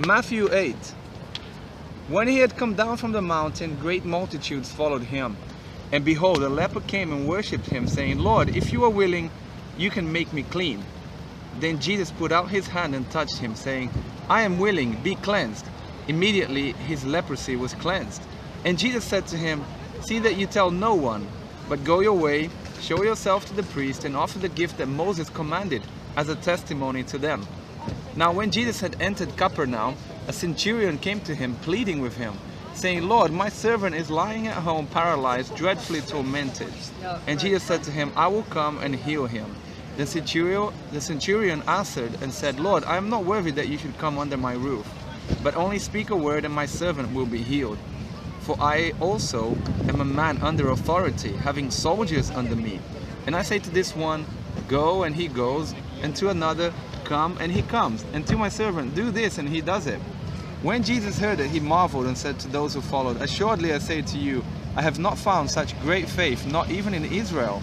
Matthew 8. When he had come down from the mountain, great multitudes followed him. And behold, a leper came and worshipped him, saying, Lord, if you are willing, you can make me clean. Then Jesus put out his hand and touched him, saying, I am willing, be cleansed. Immediately his leprosy was cleansed. And Jesus said to him, See that you tell no one, but go your way, show yourself to the priest, and offer the gift that Moses commanded as a testimony to them. Now when Jesus had entered Capernaum, a centurion came to him, pleading with him, saying, Lord, my servant is lying at home, paralyzed, dreadfully tormented. And Jesus said to him, I will come and heal him. The centurion answered and said, Lord, I am not worthy that you should come under my roof, but only speak a word and my servant will be healed. For I also am a man under authority, having soldiers under me. And I say to this one, Go, and he goes, and to another, Come, and he comes, and to my servant, Do this, and he does it. When Jesus heard it, he marveled and said to those who followed, Assuredly I say to you, I have not found such great faith, not even in Israel.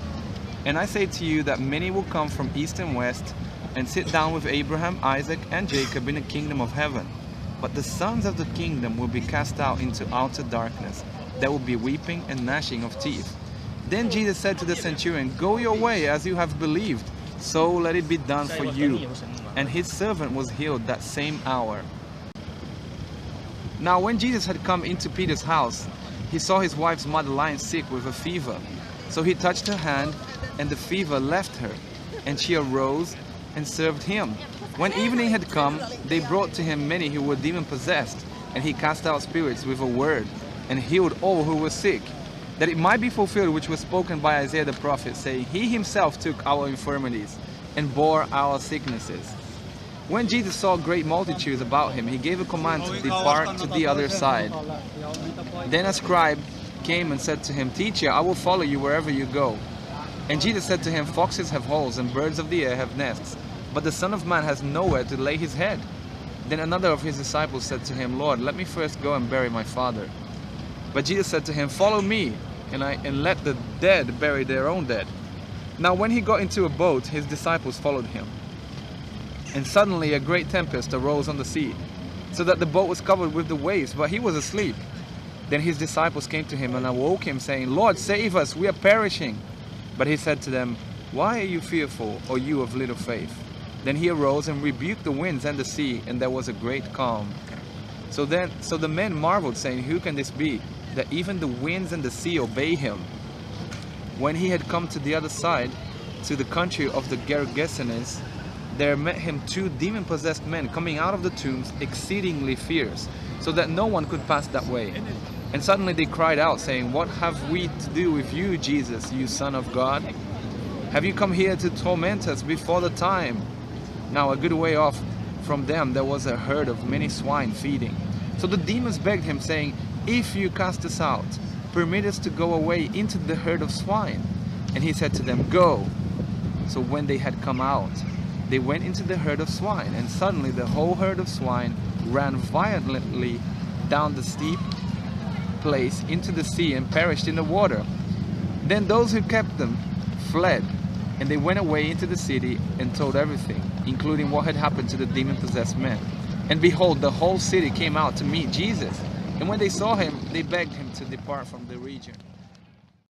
And I say to you that many will come from east and west, and sit down with Abraham, Isaac, and Jacob in the kingdom of heaven. But the sons of the kingdom will be cast out into outer darkness. There will be weeping and gnashing of teeth. Then Jesus said to the centurion, Go your way as you have believed, so let it be done for you. And his servant was healed that same hour. Now when Jesus had come into Peter's house, he saw his wife's mother lying sick with a fever. So he touched her hand, and the fever left her, and she arose and served him. When evening had come, they brought to him many who were demon-possessed, and he cast out spirits with a word, and healed all who were sick, that it might be fulfilled which was spoken by Isaiah the prophet, saying, He himself took our infirmities, and bore our sicknesses. When Jesus saw great multitudes about him, he gave a command to depart to the other side. Then a scribe came and said to him, Teacher, I will follow you wherever you go. And Jesus said to him, Foxes have holes, and birds of the air have nests, but the Son of Man has nowhere to lay his head. Then another of his disciples said to him, Lord, let me first go and bury my father. But Jesus said to him, Follow me, and let the dead bury their own dead. Now when he got into a boat, his disciples followed him. And suddenly a great tempest arose on the sea, so that the boat was covered with the waves, but he was asleep. Then his disciples came to him and awoke him, saying, Lord, save us, we are perishing. But he said to them, Why are you fearful, O you of little faith? Then he arose and rebuked the winds and the sea, and there was a great calm. So the men marveled, saying, Who can this be, that even the winds and the sea obey him? When he had come to the other side, to the country of the Gergesenes, there met him 2 demon-possessed men coming out of the tombs, exceedingly fierce, so that no one could pass that way. And suddenly they cried out, saying, What have we to do with you, Jesus, you Son of God? Have you come here to torment us before the time? Now a good way off from them there was a herd of many swine feeding. So the demons begged him, saying, If you cast us out, permit us to go away into the herd of swine. And he said to them, Go. So when they had come out, they went into the herd of swine, and suddenly the whole herd of swine ran violently down the steep place into the sea and perished in the water. Then those who kept them fled, and they went away into the city and told everything, including what had happened to the demon-possessed men. And behold, the whole city came out to meet Jesus. And when they saw him, they begged him to depart from the region.